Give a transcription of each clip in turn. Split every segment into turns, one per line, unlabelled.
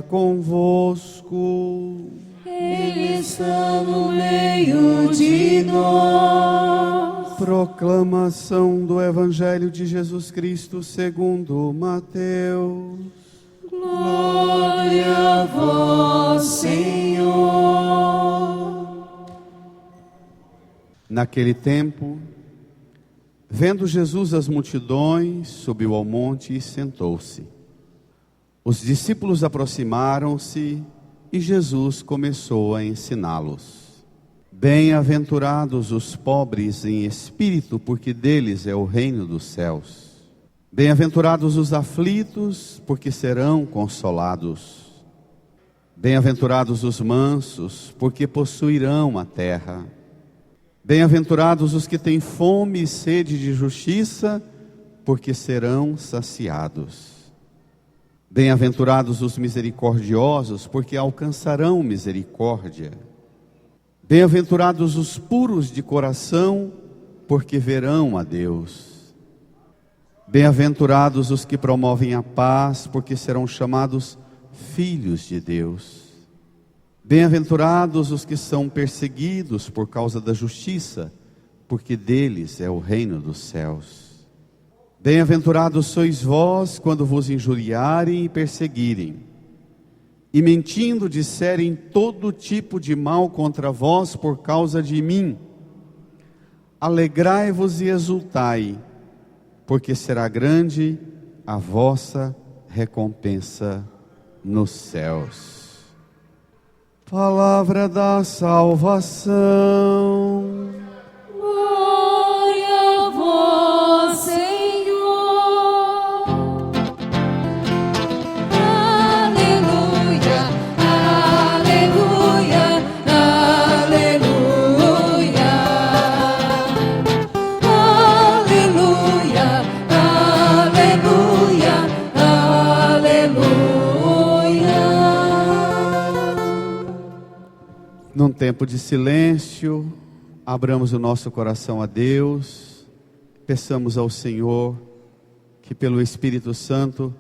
esteja convosco.
Ele está no meio de nós.
Proclamação do Evangelho de Jesus Cristo segundo Mateus.
Glória a vós, Senhor.
Naquele tempo, vendo Jesus as multidões, subiu ao monte e sentou-se. Os discípulos aproximaram-se e Jesus começou a ensiná-los. Bem-aventurados os pobres em espírito, porque deles é o reino dos céus. Bem-aventurados os aflitos, porque serão consolados. Bem-aventurados os mansos, porque possuirão a terra. Bem-aventurados os que têm fome e sede de justiça, porque serão saciados. Bem-aventurados os misericordiosos, porque alcançarão misericórdia. Bem-aventurados os puros de coração, porque verão a Deus. Bem-aventurados os que promovem a paz, porque serão chamados filhos de Deus. Bem-aventurados os que são perseguidos por causa da justiça, porque deles é o reino dos céus. Bem-aventurados sois vós quando vos injuriarem e perseguirem, e mentindo disserem todo tipo de mal contra vós por causa de mim. Alegrai-vos e exultai, porque será grande a vossa recompensa nos céus. Palavra da salvação.
Glória a vós, Senhor. Aleluia, aleluia, aleluia. Aleluia, aleluia, aleluia.
Num tempo de silêncio, abramos o nosso coração a Deus, peçamos ao Senhor que pelo Espírito Santo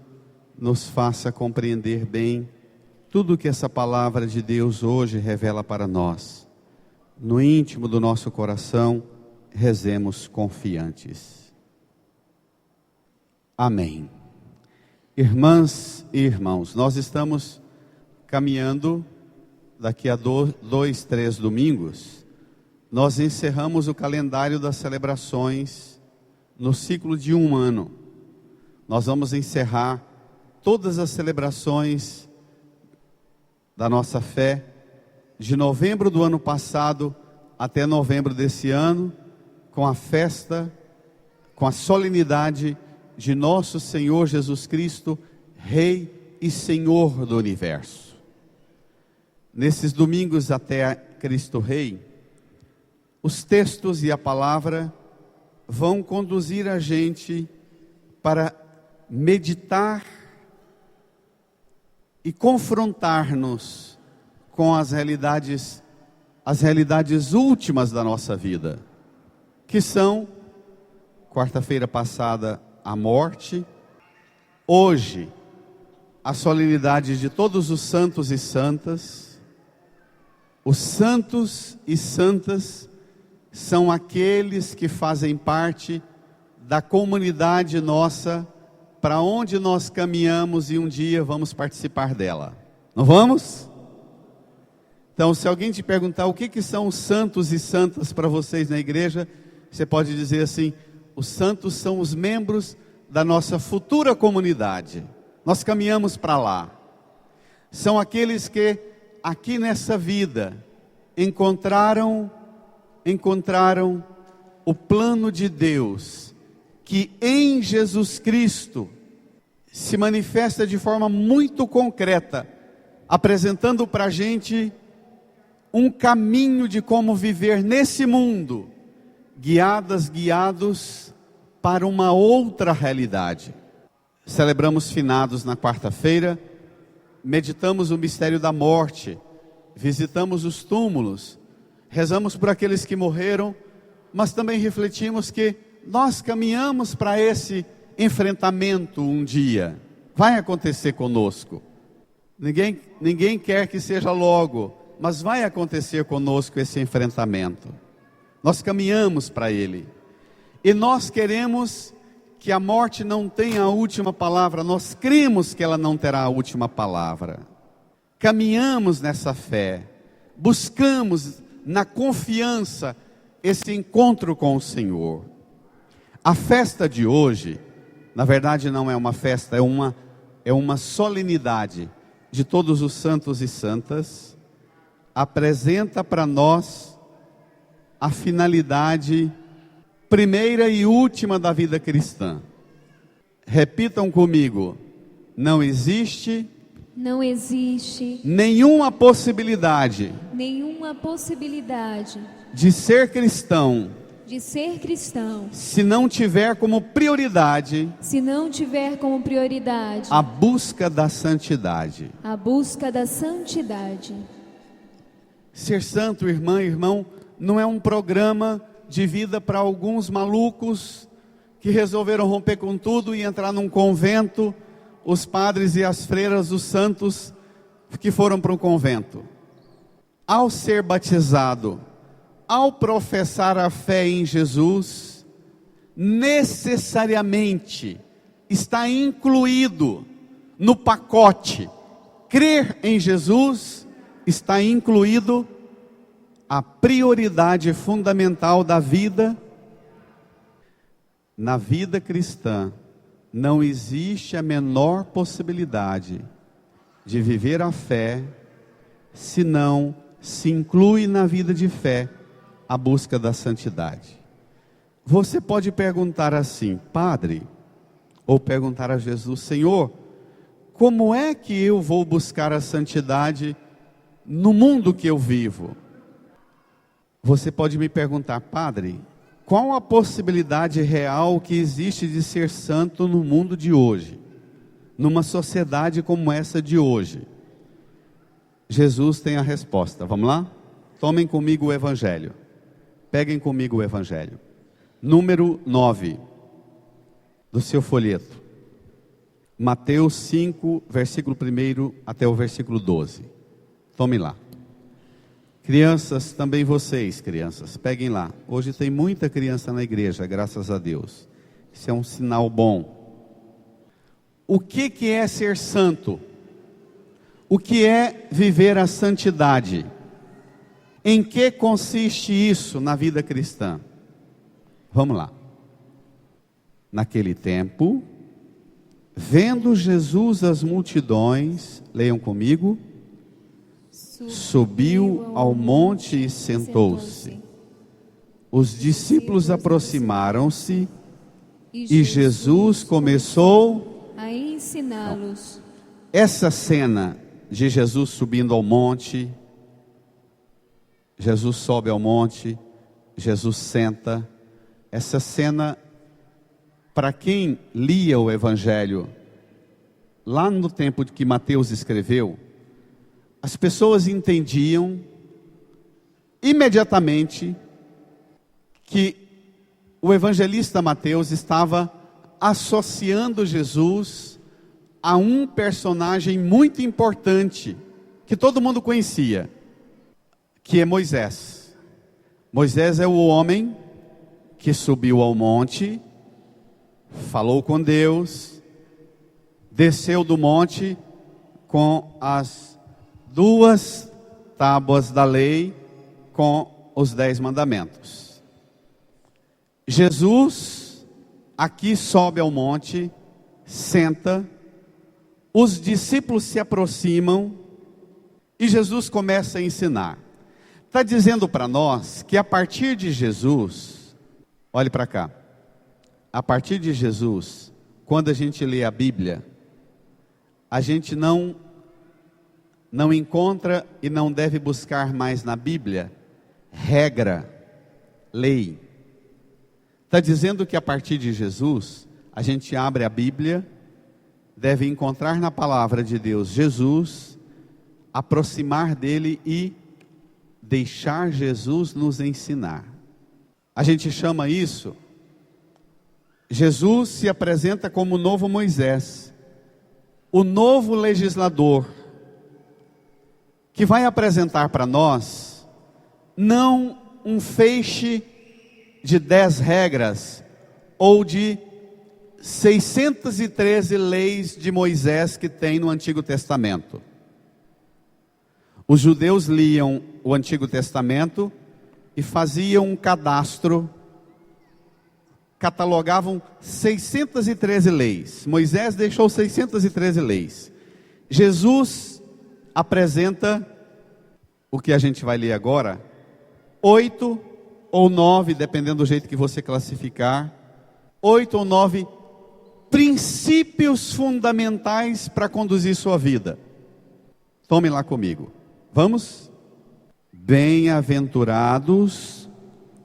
nos faça compreender bem tudo o que essa palavra de Deus hoje revela para nós. No íntimo do nosso coração, rezemos confiantes. Amém. Irmãs e irmãos, nós estamos caminhando. Daqui a 2, 3 domingos, nós encerramos o calendário das celebrações no ciclo de um ano. Nós vamos encerrar todas as celebrações da nossa fé, de novembro do ano passado até novembro desse ano, com a festa, com a solenidade de nosso Senhor Jesus Cristo, Rei e Senhor do Universo. Nesses domingos até Cristo Rei, os textos e a palavra vão conduzir a gente para meditar e confrontar-nos com as realidades últimas da nossa vida, que são, quarta-feira passada, a morte, hoje, a solenidade de todos os santos e santas. Os santos e santas são aqueles que fazem parte da comunidade nossa, para onde nós caminhamos e um dia vamos participar dela. Não vamos? Então, se alguém te perguntar o que são os santos e santas para vocês na igreja, você pode dizer assim: os santos são os membros da nossa futura comunidade. Nós caminhamos para lá. São aqueles que aqui nessa vida encontraram o plano de Deus, que em Jesus Cristo se manifesta de forma muito concreta, apresentando para a gente um caminho de como viver nesse mundo, guiados para uma outra realidade. Celebramos finados na quarta-feira, meditamos o mistério da morte, visitamos os túmulos, rezamos por aqueles que morreram, mas também refletimos que nós caminhamos para esse enfrentamento um dia. Vai acontecer conosco. Ninguém quer que seja logo, mas vai acontecer conosco esse enfrentamento. Nós caminhamos para ele. E nós queremos que a morte não tenha a última palavra. Nós cremos que ela não terá a última palavra. Caminhamos nessa fé. Buscamos na confiança esse encontro com o Senhor. A festa de hoje, na verdade não é uma festa, é uma solenidade de todos os santos e santas. Apresenta para nós a finalidade primeira e última da vida cristã. Repitam comigo: não existe nenhuma possibilidade de ser cristão se não tiver como prioridade a busca da santidade. Ser santo, irmã, irmão, não é um programa de vida para alguns malucos que resolveram romper com tudo e entrar num convento, os padres e as freiras, os santos que foram para um convento. Ao ser batizado, ao professar a fé em Jesus, necessariamente está incluído no pacote. Crer em Jesus está incluído a prioridade fundamental da vida. Na vida cristã, não existe a menor possibilidade de viver a fé se não se inclui na vida de fé a busca da santidade. Você pode perguntar assim: Padre, ou perguntar a Jesus: Senhor, como é que eu vou buscar a santidade no mundo que eu vivo? Você pode me perguntar: Padre, qual a possibilidade real que existe de ser santo no mundo de hoje, numa sociedade como essa de hoje? Jesus tem a resposta. Vamos lá? Tomem comigo o Evangelho. Peguem comigo o Evangelho. Número 9 do seu folheto. Mateus 5, versículo 1 até o versículo 12. Tomem lá. Crianças, também vocês, crianças, peguem lá. Hoje tem muita criança na igreja, graças a Deus. Isso é um sinal bom. O que é ser santo? O que é viver a santidade? Em que consiste isso na vida cristã? Vamos lá. Naquele tempo, vendo Jesus as multidões, leiam comigo, subiu ao monte e sentou-se. Os discípulos aproximaram-se e Jesus começou
a ensiná-los.
Essa cena de Jesus subindo ao monte, Jesus sobe ao monte, Jesus senta. Essa cena, para quem lia o Evangelho, lá no tempo que Mateus escreveu, as pessoas entendiam imediatamente que o evangelista Mateus estava associando Jesus a um personagem muito importante, que todo mundo conhecia, que é Moisés. Moisés é o homem que subiu ao monte, falou com Deus, desceu do monte com as 2 tábuas da lei, com os 10 mandamentos. Jesus aqui sobe ao monte, senta, os discípulos se aproximam e Jesus começa a ensinar. Está dizendo para nós que a partir de Jesus, olhe para cá, a partir de Jesus, quando a gente lê a Bíblia, a gente não encontra e não deve buscar mais na Bíblia regra, lei. Está dizendo que a partir de Jesus, a gente abre a Bíblia, deve encontrar na palavra de Deus Jesus, aproximar dele e deixar Jesus nos ensinar. A gente chama isso, Jesus se apresenta como o novo Moisés, o novo legislador, que vai apresentar para nós não um feixe de 10 regras ou de 613 leis de Moisés que tem no Antigo Testamento. Os judeus liam o Antigo Testamento e faziam um cadastro, catalogavam 613 leis. Moisés deixou 613 leis. Jesus apresenta o que a gente vai ler agora, 8 ou 9, dependendo do jeito que você classificar, 8 ou 9 princípios fundamentais para conduzir sua vida. Tome lá comigo. Vamos? Bem-aventurados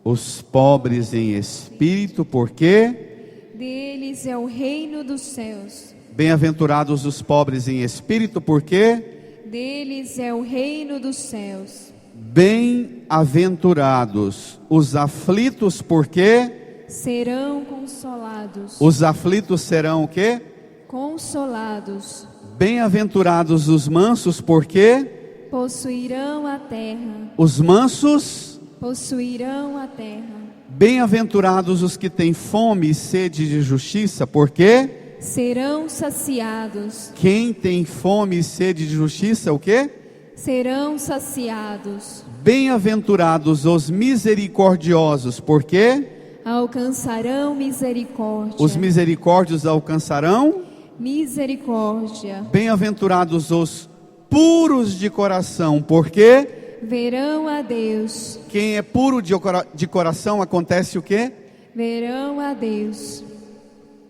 os pobres em espírito, porque
deles é o reino dos céus.
Bem-aventurados os pobres em espírito, porque
deles é o reino dos céus.
Bem-aventurados os aflitos, porque
serão consolados.
Os aflitos serão o quê?
Consolados.
Bem-aventurados os mansos, porque
possuirão a terra.
Os mansos
possuirão a terra.
Bem-aventurados os que têm fome e sede de justiça, porque
serão saciados.
Quem tem fome e sede de justiça, o quê?
Serão saciados.
Bem-aventurados os misericordiosos, porque
alcançarão misericórdia.
Os misericórdios alcançarão
misericórdia.
Bem-aventurados os puros de coração, porque
verão a Deus.
Quem é puro de coração, acontece o quê?
Verão a Deus.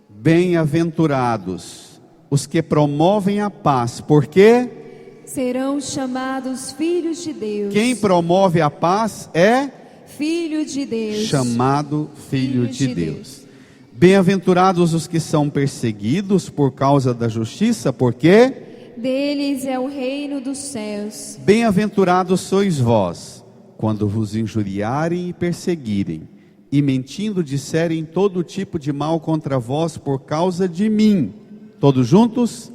Bem-aventurados os que promovem a paz, porque
serão chamados filhos de Deus.
Quem promove a paz é
filho de Deus.
Chamado filho de Deus. Bem-aventurados os que são perseguidos por causa da justiça, porque
deles é o reino dos céus.
Bem-aventurados sois vós, quando vos injuriarem e perseguirem, e mentindo disserem todo tipo de mal contra vós por causa de mim. Todos juntos?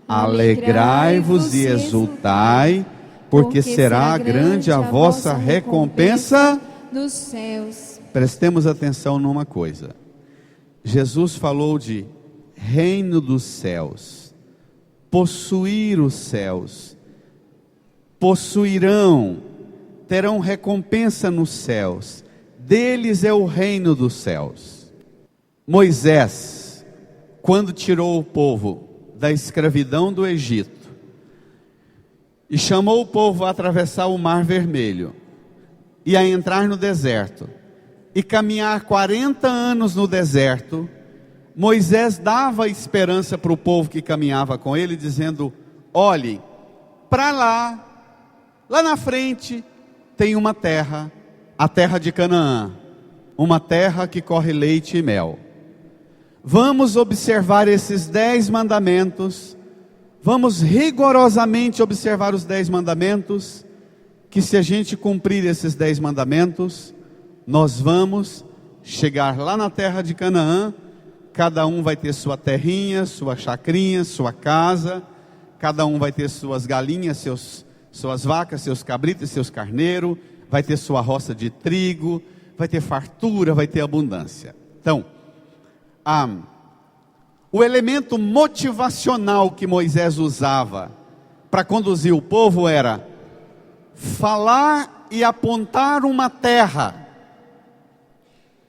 Alegrai-vos e exultai, porque será grande a vossa recompensa nos céus. Prestemos atenção numa coisa. Jesus falou de reino dos céus, possuir os céus, possuirão, terão recompensa nos céus, deles é o reino dos céus. Moisés, quando tirou o povo da escravidão do Egito, e chamou o povo a atravessar o Mar Vermelho, e a entrar no deserto, e caminhar 40 anos no deserto, Moisés dava esperança para o povo que caminhava com ele, dizendo: olhem, para lá na frente, tem uma terra, a terra de Canaã, uma terra que corre leite e mel. Vamos observar esses 10 mandamentos, vamos rigorosamente observar os 10 mandamentos, que se a gente cumprir esses 10 mandamentos, nós vamos chegar lá na terra de Canaã. Cada um vai ter sua terrinha, sua chacrinha, sua casa, cada um vai ter suas galinhas, suas vacas, seus cabritos, seus carneiros, vai ter sua roça de trigo, vai ter fartura, vai ter abundância. Então, o elemento motivacional que Moisés usava para conduzir o povo era falar e apontar uma terra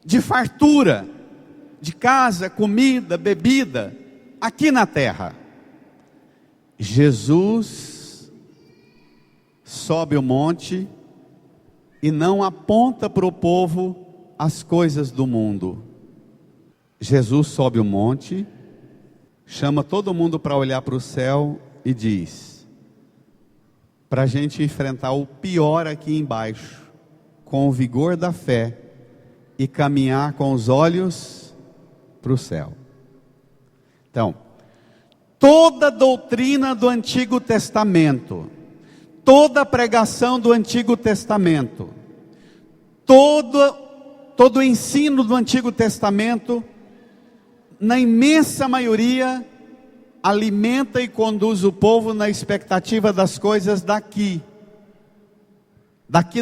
de fartura, de casa, comida, bebida, aqui na terra. Jesus sobe o monte e não aponta para o povo as coisas do mundo. Jesus sobe o monte, chama todo mundo para olhar para o céu e diz: para a gente enfrentar o pior aqui embaixo, com o vigor da fé, e caminhar com os olhos para o céu. Então, toda doutrina do Antigo Testamento, toda pregação do Antigo Testamento, todo o ensino do Antigo Testamento, na imensa maioria, alimenta e conduz o povo na expectativa das coisas daqui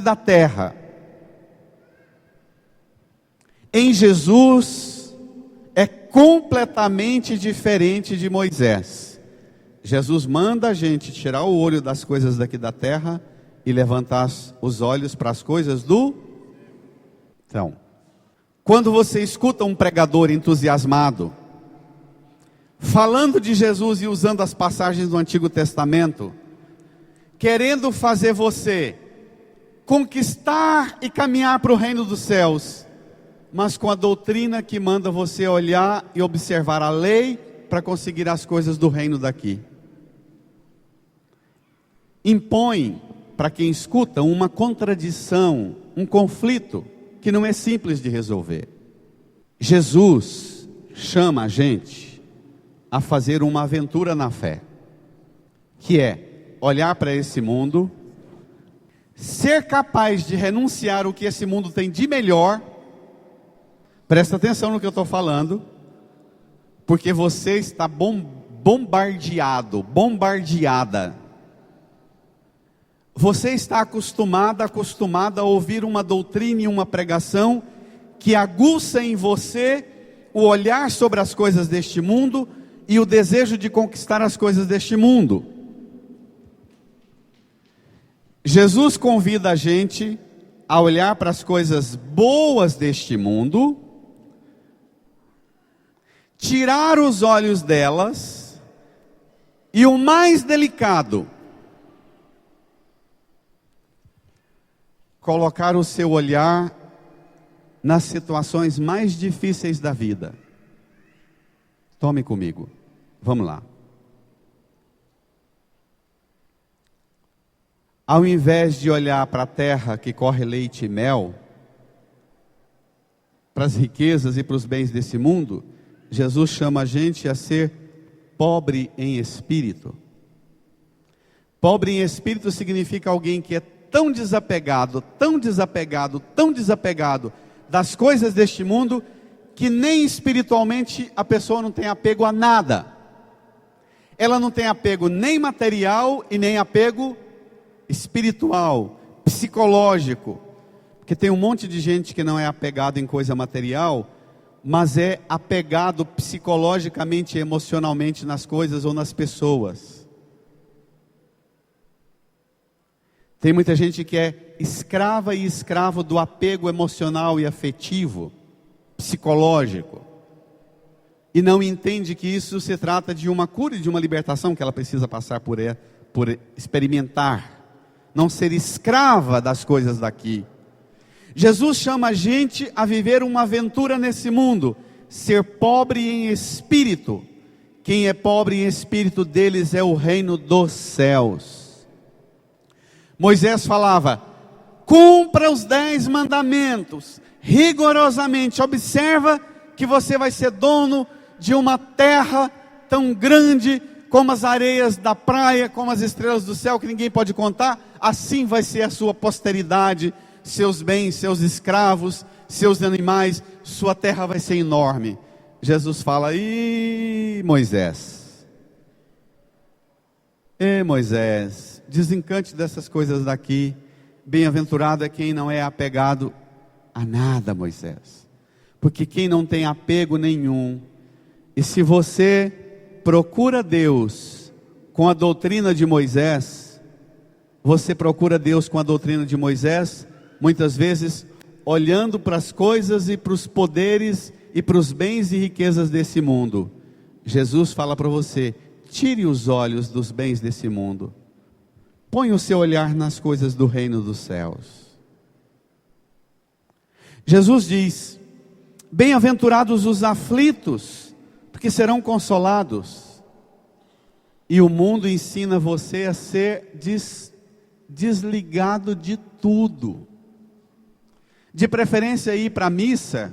da terra. Em Jesus é completamente diferente de Moisés. Jesus manda a gente tirar o olho das coisas daqui da terra e levantar os olhos para as coisas do... Então, quando você escuta um pregador entusiasmado, falando de Jesus e usando as passagens do Antigo Testamento, querendo fazer você conquistar e caminhar para o reino dos céus, mas com a doutrina que manda você olhar e observar a lei para conseguir as coisas do reino daqui, impõe para quem escuta uma contradição, um conflito que não é simples de resolver. Jesus chama a gente a fazer uma aventura na fé, que é olhar para esse mundo, ser capaz de renunciar o que esse mundo tem de melhor. Presta atenção no que eu estou falando, porque você está bombardeada. Você está acostumada a ouvir uma doutrina e uma pregação que aguça em você o olhar sobre as coisas deste mundo e o desejo de conquistar as coisas deste mundo. Jesus convida a gente a olhar para as coisas boas deste mundo, tirar os olhos delas e, o mais delicado, colocar o seu olhar nas situações mais difíceis da vida. Tome comigo, vamos lá. Ao invés de olhar para a terra que corre leite e mel, para as riquezas e para os bens desse mundo, Jesus chama a gente a ser pobre em espírito. Pobre em espírito significa alguém que é tão desapegado das coisas deste mundo, que nem espiritualmente a pessoa não tem apego a nada. Ela não tem apego nem material e nem apego espiritual, psicológico. Porque tem um monte de gente que não é apegado em coisa material, mas é apegado psicologicamente e emocionalmente nas coisas ou nas pessoas. Tem muita gente que é escrava e escravo do apego emocional e afetivo, psicológico, e não entende que isso se trata de uma cura e de uma libertação que ela precisa passar por experimentar, não ser escrava das coisas daqui. Jesus chama a gente a viver uma aventura nesse mundo, ser pobre em espírito. Quem é pobre em espírito, deles é o reino dos céus. Moisés falava: cumpra os 10 mandamentos, rigorosamente. Observa que você vai ser dono de uma terra tão grande como as areias da praia, como as estrelas do céu, que ninguém pode contar. Assim vai ser a sua posteridade, seus bens, seus escravos, seus animais, sua terra vai ser enorme. Jesus fala: Moisés, desencante dessas coisas daqui. Bem-aventurado é quem não é apegado a nada, Moisés, porque quem não tem apego nenhum, e se você procura Deus com a doutrina de Moisés, você procura Deus com a doutrina de Moisés, muitas vezes olhando para as coisas e para os poderes e para os bens e riquezas desse mundo. Jesus fala para você: tire os olhos dos bens desse mundo, põe o seu olhar nas coisas do reino dos céus. Jesus diz: bem-aventurados os aflitos, porque serão consolados. E o mundo ensina você a ser desligado de tudo. De preferência ir para a missa,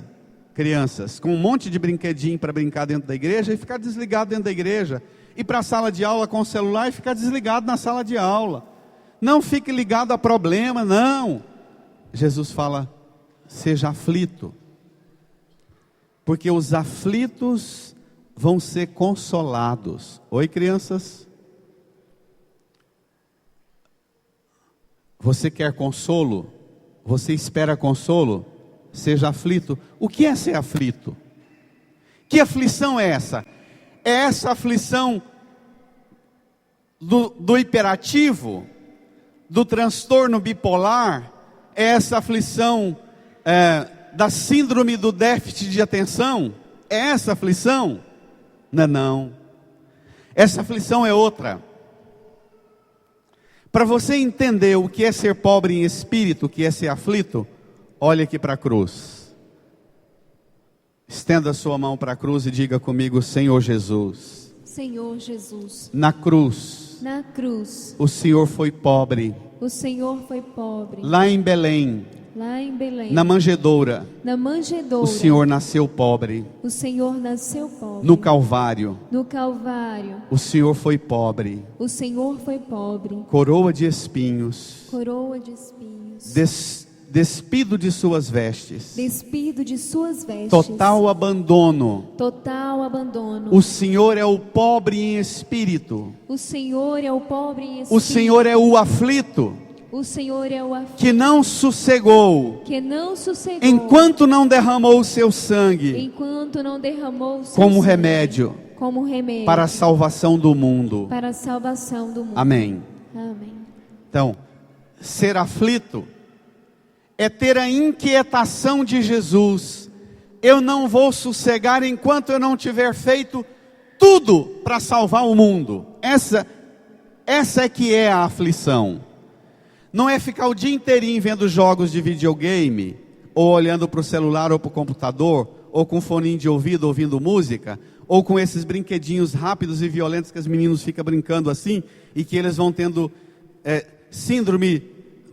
crianças, com um monte de brinquedinho para brincar dentro da igreja e ficar desligado dentro da igreja. Ir para a sala de aula com o celular e ficar desligado na sala de aula. Não fique ligado a problema, não. Jesus fala: seja aflito, porque os aflitos vão ser consolados. Oi, crianças? Você quer consolo? Você espera consolo? Seja aflito. O que é ser aflito? Que aflição é essa? É essa aflição do hiperativo? Do transtorno bipolar? É essa aflição da síndrome do déficit de atenção? É essa aflição? Não. Essa aflição é outra. Para você entender o que é ser pobre em espírito, o que é ser aflito, olhe aqui para a cruz. Estenda a sua mão para a cruz e diga comigo: Senhor Jesus.
Senhor Jesus.
Na cruz.
Na cruz.
O Senhor foi pobre.
O Senhor foi pobre.
Lá em Belém.
Lá em Belém.
Na manjedoura.
Na manjedoura.
O Senhor nasceu pobre.
O Senhor nasceu pobre.
No Calvário.
No Calvário.
O Senhor foi pobre.
O Senhor foi pobre.
Coroa de espinhos.
Coroa de espinhos.
Despido de suas vestes.
Despido de suas vestes.
Total abandono.
Total abandono.
O Senhor é o pobre em espírito.
O Senhor é o pobre em espírito.
O Senhor é o aflito.
O Senhor é o aflito.
Que não sossegou.
Que não sossegou.
Enquanto não derramou o seu sangue.
Enquanto não derramou o seu
como
sangue.
Remédio.
Como remédio.
Para a salvação do mundo.
Para a salvação do mundo.
Amém.
Amém.
Então, ser aflito é ter a inquietação de Jesus. Eu não vou sossegar enquanto eu não tiver feito tudo para salvar o mundo. Essa é que é a aflição. Não é ficar o dia inteirinho vendo jogos de videogame, ou olhando para o celular ou para o computador, ou com foninho de ouvido ouvindo música, ou com esses brinquedinhos rápidos e violentos que os meninos ficam brincando assim, e que eles vão tendo síndrome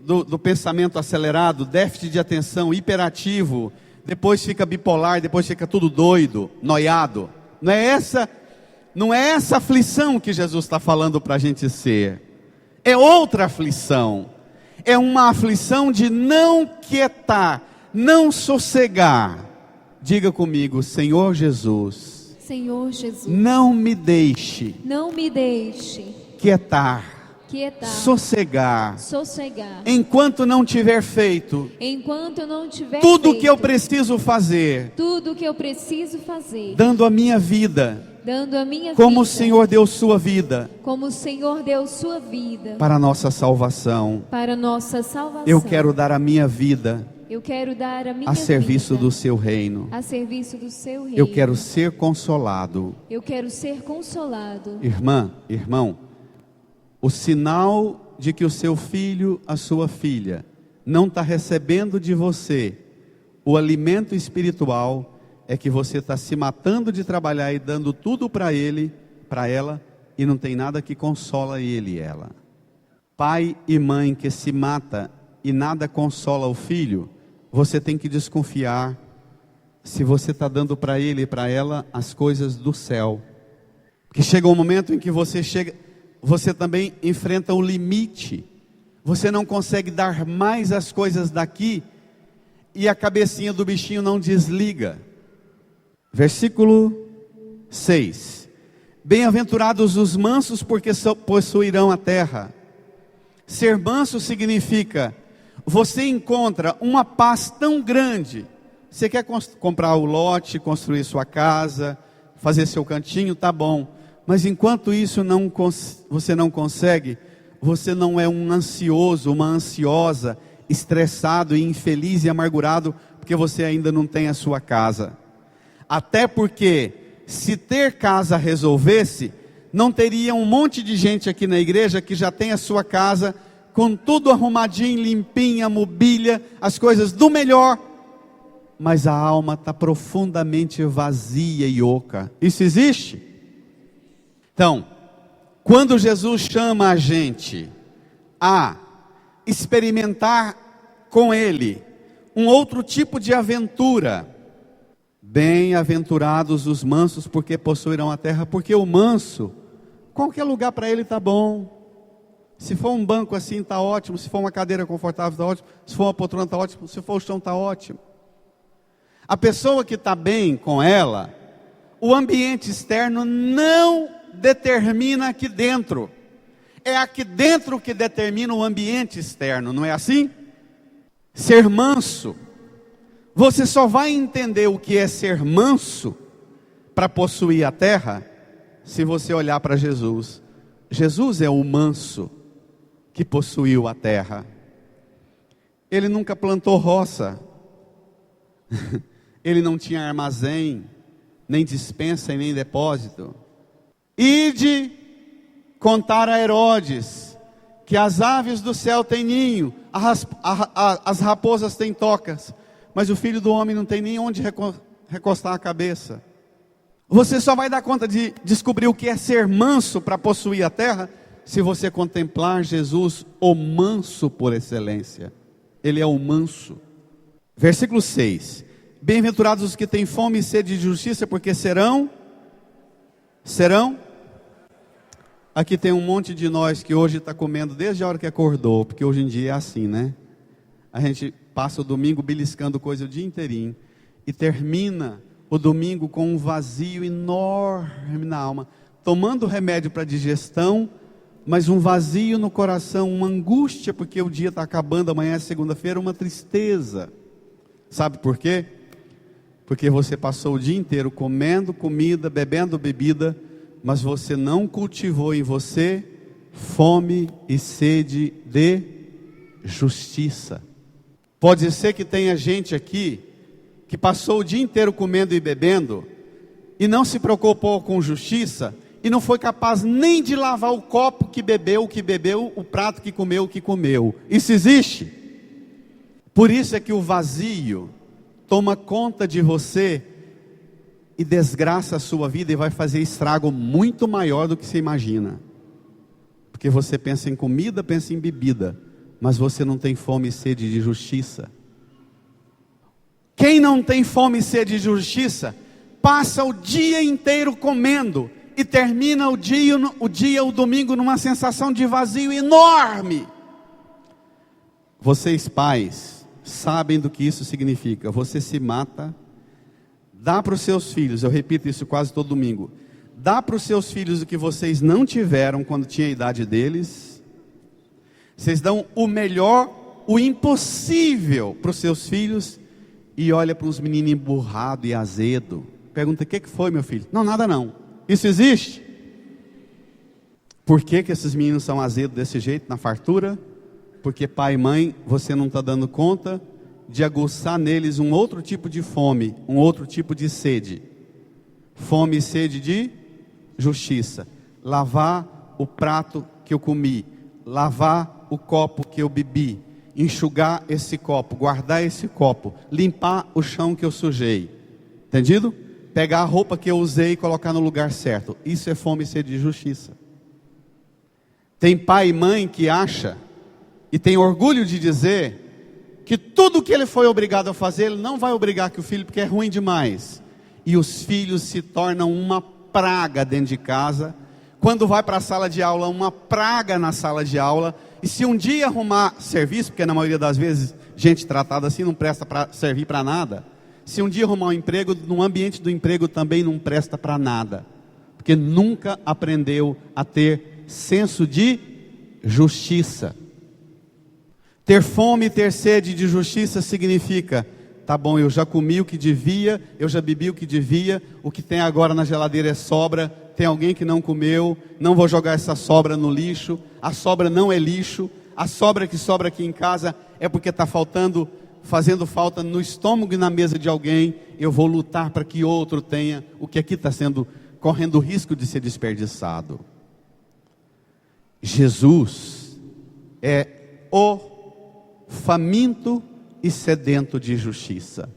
do pensamento acelerado, déficit de atenção, hiperativo, depois fica bipolar, depois fica tudo doido, noiado. Não é essa aflição que Jesus está falando para a gente ser. É outra aflição. É uma aflição de não quietar, não sossegar. Diga comigo: Senhor Jesus.
Senhor Jesus.
Não me deixe.
Não me deixe.
Quietar. Sossegar. Enquanto não tiver feito.
Enquanto não tiver
tudo
feito.
Que eu preciso fazer.
Tudo que eu preciso fazer.
Dando a minha vida.
Dando a minha
como
vida.
O Senhor deu sua vida.
Como o Senhor deu sua vida.
Para a nossa salvação.
Para a nossa salvação.
Eu quero dar a minha vida.
Eu quero dar a minha
a serviço
vida,
do seu reino.
A serviço do seu reino.
Eu quero ser consolado.
Eu quero ser consolado.
Irmã, irmão, o sinal de que o seu filho, a sua filha, não está recebendo de você o alimento espiritual, é que você está se matando de trabalhar e dando tudo para ele, para ela, e não tem nada que consola ele e ela. Pai e mãe que se mata e nada consola o filho, você tem que desconfiar se você está dando para ele e para ela as coisas do céu. Porque chega um momento em que você também enfrenta o limite. Você não consegue dar mais as coisas daqui e a cabecinha do bichinho não desliga. Versículo 6. Bem-aventurados os mansos, porque possuirão a terra. Ser manso significa, você encontra uma paz tão grande. Você quer comprar o lote, construir sua casa, fazer seu cantinho, tá bom. Mas enquanto isso você não consegue, você não é um ansioso, uma ansiosa, estressado e infeliz e amargurado, porque você ainda não tem a sua casa. Até porque, se ter casa resolvesse, não teria um monte de gente aqui na igreja que já tem a sua casa, com tudo arrumadinho, limpinha, mobília, as coisas do melhor, mas a alma está profundamente vazia e oca. Isso existe? Então, quando Jesus chama a gente a experimentar com Ele um outro tipo de aventura, bem-aventurados os mansos, porque possuirão a terra. Porque o manso, qualquer lugar para ele está bom. Se for um banco assim está ótimo, se for uma cadeira confortável está ótimo, se for uma poltrona está ótimo, se for o chão está ótimo. A pessoa que está bem com ela, o ambiente externo não determina aqui dentro. É aqui dentro que determina o ambiente externo, não é assim? Ser manso. Você só vai entender o que é ser manso para possuir a terra se você olhar para Jesus. Jesus é o manso que possuiu a terra. Ele nunca plantou roça. Ele não tinha armazém, nem despensa e nem depósito. Ide contar a Herodes que as aves do céu têm ninho, as raposas têm tocas, mas o Filho do Homem não tem nem onde recostar a cabeça. Você só vai dar conta de descobrir o que é ser manso para possuir a terra se você contemplar Jesus, o manso por excelência. Ele é o manso. Versículo 6. Bem-aventurados os que têm fome e sede de justiça, porque serão. Aqui tem um monte de nós que hoje está comendo desde a hora que acordou, porque hoje em dia é assim, né? A gente passa o domingo beliscando coisa o dia inteirinho e termina o domingo com um vazio enorme na alma, tomando remédio para digestão, mas um vazio no coração, uma angústia, porque o dia está acabando, amanhã é segunda-feira, uma tristeza. Sabe por quê? Porque você passou o dia inteiro comendo comida, bebendo bebida, mas você não cultivou em você fome e sede de justiça. Pode ser que tenha gente aqui que passou o dia inteiro comendo e bebendo e não se preocupou com justiça e não foi capaz nem de lavar o copo que bebeu, o prato que comeu, o que comeu. Isso existe? Por isso é que o vazio toma conta de você e desgraça a sua vida e vai fazer estrago muito maior do que você imagina. Porque você pensa em comida, pensa em bebida, mas você não tem fome e sede de justiça. Quem não tem fome e sede de justiça, passa o dia inteiro comendo e termina o domingo numa sensação de vazio enorme. Vocês pais sabem do que isso significa. Você se mata, dá para os seus filhos, eu repito isso quase todo domingo, dá para os seus filhos o que vocês não tiveram quando tinha a idade deles. Vocês dão o melhor, o impossível para os seus filhos, e olha para uns meninos emburrados e azedo. Pergunta: o que foi, meu filho? Não, nada não. Isso existe? Por que esses meninos são azedos desse jeito, na fartura? Porque pai e mãe, você não está dando conta de aguçar neles um outro tipo de fome, um outro tipo de sede. Fome e sede de justiça. Lavar o prato que eu comi, lavar o copo que eu bebi, enxugar esse copo, guardar esse copo, limpar o chão que eu sujei. Entendido? Pegar a roupa que eu usei e colocar no lugar certo. Isso é fome e sede de justiça. Tem pai e mãe que acha e tem orgulho de dizer que tudo que ele foi obrigado a fazer, ele não vai obrigar que o filho, porque é ruim demais. E os filhos se tornam uma praga dentro de casa. Quando vai para a sala de aula, uma praga na sala de aula. E se um dia arrumar serviço, porque na maioria das vezes gente tratada assim não presta para servir para nada. Se um dia arrumar um emprego, no ambiente do emprego também não presta para nada. Porque nunca aprendeu a ter senso de justiça. Ter fome e ter sede de justiça significa: tá bom, eu já comi o que devia, eu já bebi o que devia, o que tem agora na geladeira é sobra, tem alguém que não comeu, não vou jogar essa sobra no lixo, a sobra não é lixo, a sobra que sobra aqui em casa é porque está fazendo falta no estômago e na mesa de alguém, eu vou lutar para que outro tenha o que aqui está correndo o risco de ser desperdiçado. Jesus é o faminto e sedento de justiça.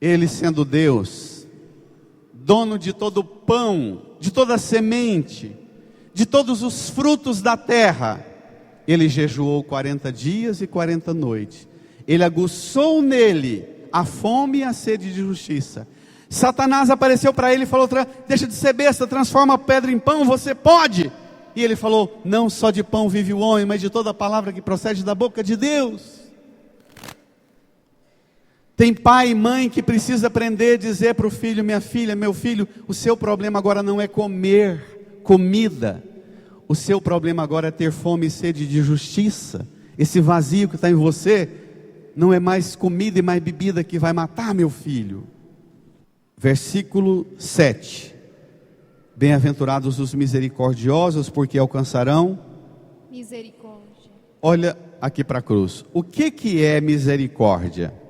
Ele, sendo Deus, dono de todo o pão, de toda a semente, de todos os frutos da terra, ele jejuou 40 dias e 40 noites. Ele aguçou nele a fome e a sede de justiça. Satanás apareceu para ele e falou: deixa de ser besta, transforma a pedra em pão, você pode. E ele falou: não só de pão vive o homem, mas de toda a palavra que procede da boca de Deus. Tem pai e mãe que precisa aprender a dizer para o filho: minha filha, meu filho, o seu problema agora não é comer comida. O seu problema agora é ter fome e sede de justiça. Esse vazio que está em você não é mais comida e mais bebida que vai matar meu filho. Versículo 7. Bem-aventurados os misericordiosos, porque alcançarão
misericórdia.
Olha aqui para a cruz. O que é misericórdia?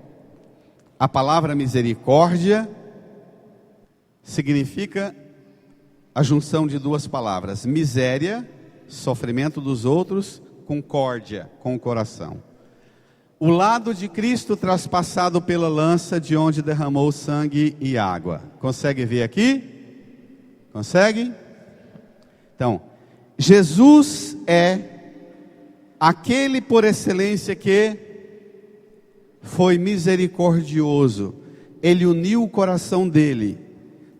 A palavra misericórdia significa a junção de duas palavras: miséria, sofrimento dos outros, com córdia, com o coração. O lado de Cristo traspassado pela lança, de onde derramou sangue e água. Consegue ver aqui? Consegue? Então, Jesus é aquele por excelência que foi misericordioso. Ele uniu o coração dele,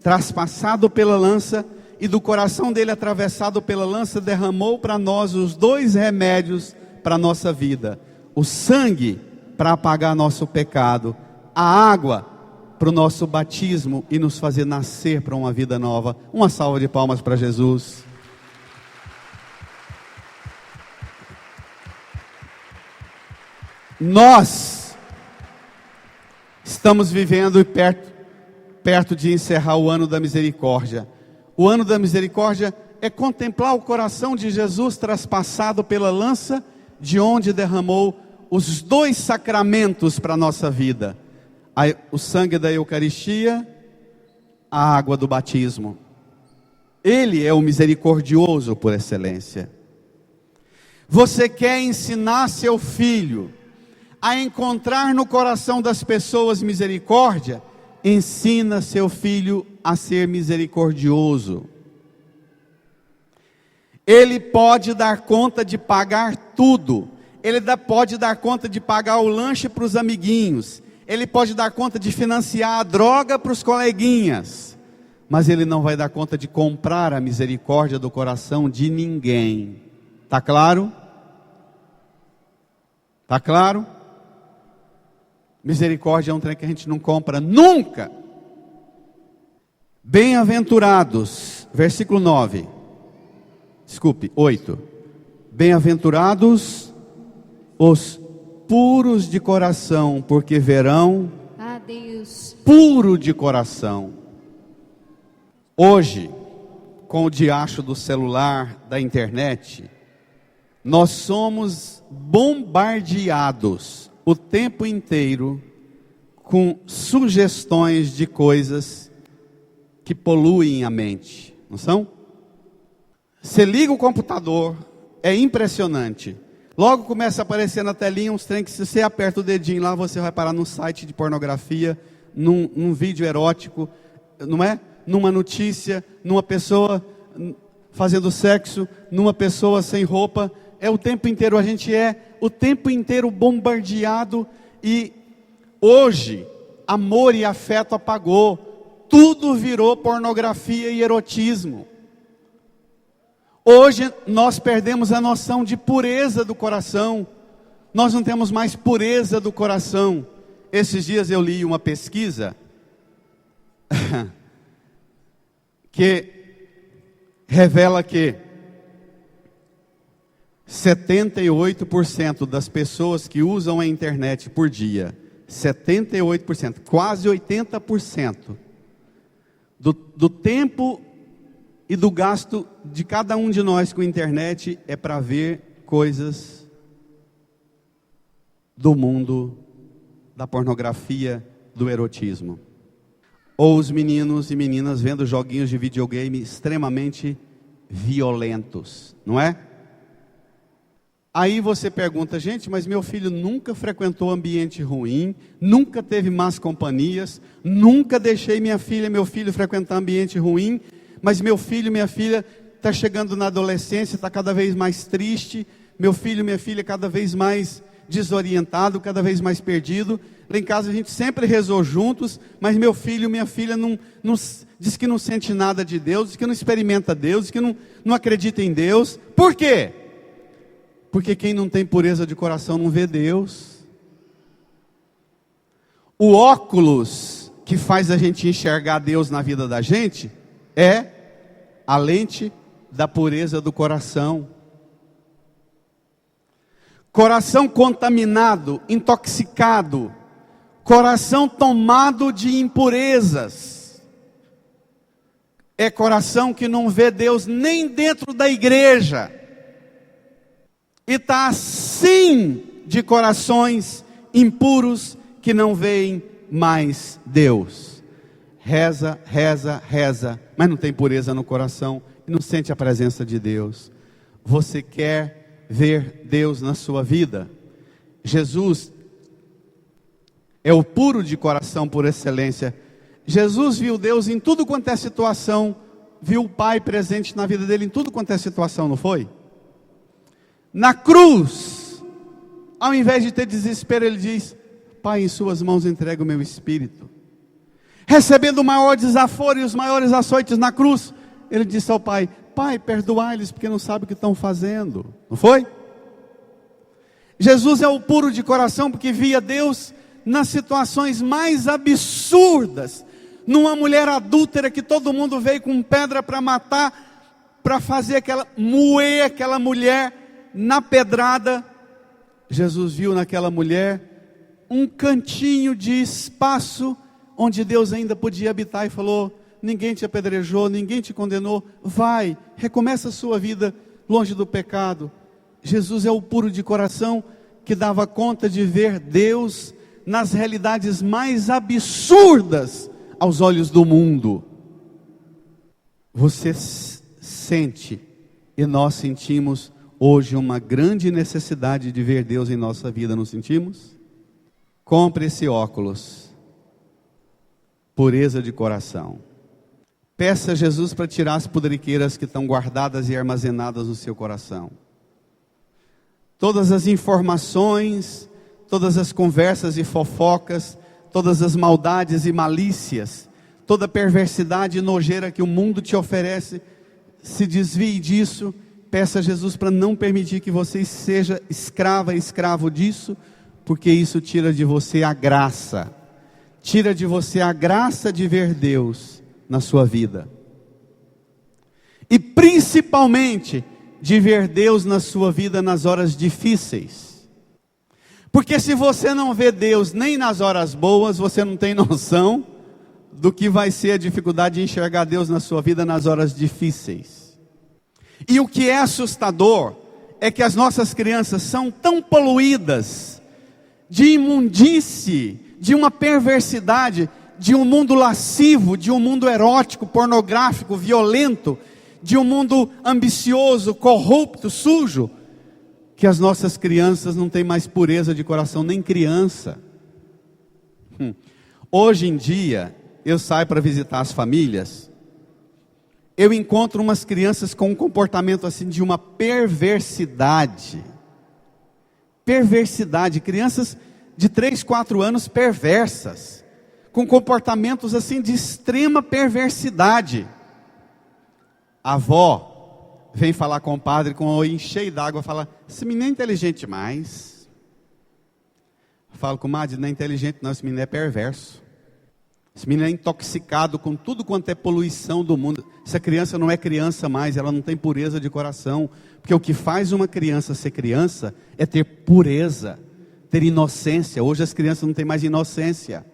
traspassado pela lança, e do coração dele atravessado pela lança, derramou para nós os dois remédios para a nossa vida: o sangue para apagar nosso pecado, a água para o nosso batismo e nos fazer nascer para uma vida nova. Uma salva de palmas para Jesus. Nós estamos vivendo perto de encerrar o ano da misericórdia. O ano da misericórdia é contemplar o coração de Jesus traspassado pela lança, de onde derramou os dois sacramentos para a nossa vida: o sangue da Eucaristia, a água do batismo. Ele é o misericordioso por excelência. Você quer ensinar seu filho a encontrar no coração das pessoas misericórdia? Ensina seu filho a ser misericordioso. Ele pode dar conta de pagar tudo. Ele pode dar conta de pagar o lanche para os amiguinhos. Ele pode dar conta de financiar a droga para os coleguinhas. Mas ele não vai dar conta de comprar a misericórdia do coração de ninguém. Está claro? Está claro? Misericórdia é um trem que a gente não compra nunca. Bem-aventurados, versículo 8. Bem-aventurados os puros de coração, porque verão
a Deus.
Puro de coração. Hoje, com o diacho do celular, da internet, nós somos bombardeados o tempo inteiro com sugestões de coisas que poluem a mente, não são? Você liga o computador, é impressionante. Logo começa a aparecer na telinha uns trem que, se você aperta o dedinho lá, você vai parar num site de pornografia, num vídeo erótico, não é? Numa notícia, numa pessoa fazendo sexo, numa pessoa sem roupa. É o tempo inteiro, a gente é o tempo inteiro bombardeado. E hoje, amor e afeto apagou. Tudo virou pornografia e erotismo. Hoje nós perdemos a noção de pureza do coração. Nós não temos mais pureza do coração. Esses dias eu li uma pesquisa que revela que 78% das pessoas que usam a internet por dia, 78%, quase 80% do tempo e do gasto de cada um de nós com a internet é para ver coisas do mundo da pornografia, do erotismo. Ou os meninos e meninas vendo joguinhos de videogame extremamente violentos, não é? Aí você pergunta: gente, mas meu filho nunca frequentou ambiente ruim, nunca teve más companhias, nunca deixei minha filha, meu filho frequentar ambiente ruim, mas meu filho, minha filha está chegando na adolescência, está cada vez mais triste, meu filho, minha filha cada vez mais desorientado, cada vez mais perdido. Lá em casa a gente sempre rezou juntos, mas meu filho, minha filha diz que não sente nada de Deus, diz que não experimenta Deus, diz que não acredita em Deus. Por quê? Porque quem não tem pureza de coração não vê Deus. O óculos que faz a gente enxergar Deus na vida da gente é a lente da pureza do coração. Coração contaminado, intoxicado, coração tomado de impurezas, é coração que não vê Deus nem dentro da igreja, e está assim de corações impuros que não veem mais Deus. Reza, reza, reza, mas não tem pureza no coração e não sente a presença de Deus. Você quer ver Deus na sua vida? Jesus é o puro de coração por excelência. Jesus viu Deus em tudo quanto é situação, viu o Pai presente na vida dele em tudo quanto é situação, não foi? Na cruz, ao invés de ter desespero, ele diz: Pai, em suas mãos entrego o meu espírito. Recebendo o maior desaforo e os maiores açoites na cruz, ele disse ao Pai: Pai, perdoai-lhes porque não sabem o que estão fazendo. Não foi? Jesus é o puro de coração porque via Deus nas situações mais absurdas, numa mulher adúltera que todo mundo veio com pedra para matar, para fazer moer aquela mulher na pedrada. Jesus viu naquela mulher um cantinho de espaço onde Deus ainda podia habitar e falou: ninguém te apedrejou, ninguém te condenou, vai, recomeça a sua vida longe do pecado. Jesus é o puro de coração que dava conta de ver Deus nas realidades mais absurdas aos olhos do mundo. Você sente, e nós sentimos hoje uma grande necessidade de ver Deus em nossa vida, não sentimos? Compre esse óculos, pureza de coração. Peça a Jesus para tirar as podriqueiras que estão guardadas e armazenadas no seu coração. Todas as informações, todas as conversas e fofocas, todas as maldades e malícias, toda a perversidade e nojeira que o mundo te oferece, se desvie disso. Peça a Jesus para não permitir que você seja escrava e escravo disso, porque isso tira de você a graça. Tira de você a graça de ver Deus na sua vida. E principalmente de ver Deus na sua vida nas horas difíceis. Porque se você não vê Deus nem nas horas boas, você não tem noção do que vai ser a dificuldade de enxergar Deus na sua vida nas horas difíceis. E o que é assustador é que as nossas crianças são tão poluídas de imundície, de uma perversidade, de um mundo lascivo, de um mundo erótico, pornográfico, violento, de um mundo ambicioso, corrupto, sujo, que as nossas crianças não têm mais pureza de coração, nem criança. Hoje em dia, eu saio para visitar as famílias, eu encontro umas crianças com um comportamento assim de uma perversidade. Perversidade, crianças de 3, 4 anos perversas, com comportamentos assim de extrema perversidade. A avó vem falar com o padre com o olho cheio d'água, fala: esse menino é inteligente demais. Eu falo: comadre, não é inteligente não, esse menino é perverso. Esse menino é intoxicado com tudo quanto é poluição do mundo. Essa criança não é criança mais, ela não tem pureza de coração. Porque o que faz uma criança ser criança é ter pureza, ter inocência. Hoje as crianças não têm mais inocência,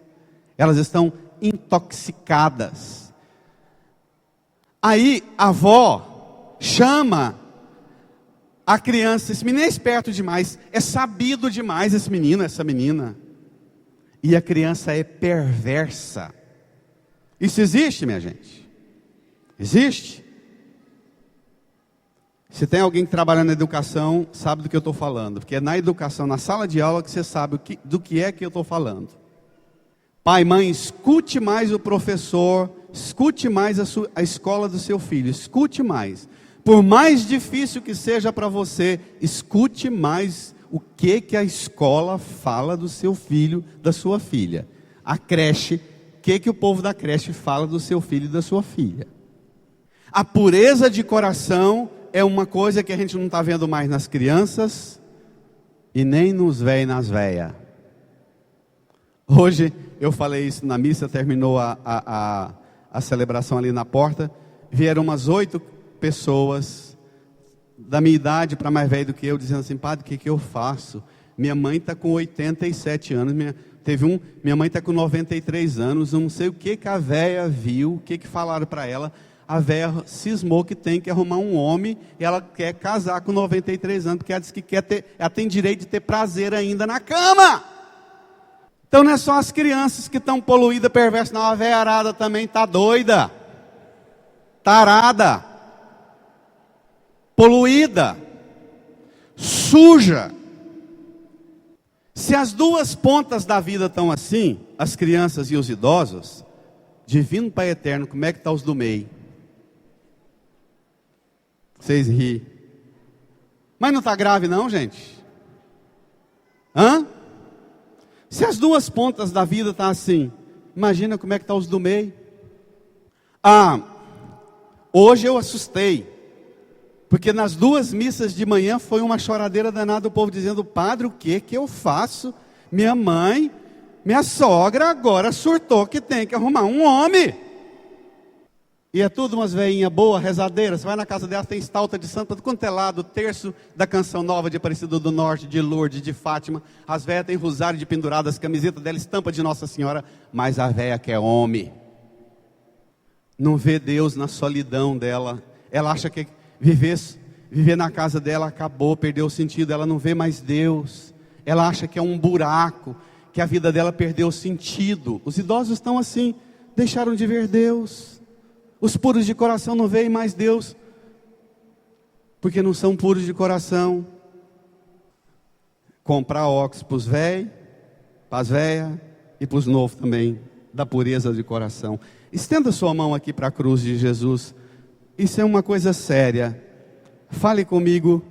elas estão intoxicadas. Aí a avó chama a criança: esse menino é esperto demais, é sabido demais esse menino, essa menina. E a criança é perversa. Isso existe, minha gente? Existe? Se tem alguém que trabalha na educação, sabe do que eu estou falando. Porque é na educação, na sala de aula, que você sabe do que é que eu estou falando. Pai, mãe, escute mais o professor, escute mais a escola do seu filho, escute mais. Por mais difícil que seja para você, escute mais o que a escola fala do seu filho, da sua filha. A creche, o que o povo da creche fala do seu filho e da sua filha. A pureza de coração é uma coisa que a gente não está vendo mais nas crianças e nem nos velhos e nas velhas. Hoje eu falei isso na missa, terminou a celebração ali na porta, vieram umas 8 pessoas, da minha idade para mais velho do que eu, dizendo assim: padre, o que eu faço? Minha mãe está com 87 anos, minha mãe está com 93 anos, não sei o que a véia viu, o que falaram para ela. A véia cismou que tem que arrumar um homem, e ela quer casar com 93 anos, porque ela diz que ela tem direito de ter prazer ainda na cama. Então não é só as crianças que estão poluídas, perversas, não, a véia arada também está doida, tarada, poluída, suja. Se as duas pontas da vida estão assim, as crianças e os idosos, divino Pai eterno, como é que está os do meio? Vocês riem. Mas não está grave não, gente? Hã? Se as duas pontas da vida estão assim, imagina como é que está os do meio. Hoje eu assustei, porque nas 2 missas de manhã foi uma choradeira danada, o povo dizendo: padre, o que eu faço? Minha mãe, minha sogra agora surtou que tem que arrumar um homem. E é tudo umas veinhas boas, rezadeiras. Você vai na casa dela, tem estalta de santo, quanto é lado, terço da Canção Nova de Aparecida do Norte, de Lourdes, de Fátima. As velhas têm rosário de pendurado, as camisetas dela, estampa de Nossa Senhora. Mas a velha quer homem. Não vê Deus na solidão dela. Ela acha que viver na casa dela acabou, perdeu o sentido. Ela não vê mais Deus. Ela acha que é um buraco, que a vida dela perdeu o sentido. Os idosos estão assim, deixaram de ver Deus. Os puros de coração não veem mais Deus, porque não são puros de coração. Comprar óculos para os velhos, para as velhas e para os novos também, da pureza de coração. Estenda sua mão aqui para a cruz de Jesus. Isso é uma coisa séria. Fale comigo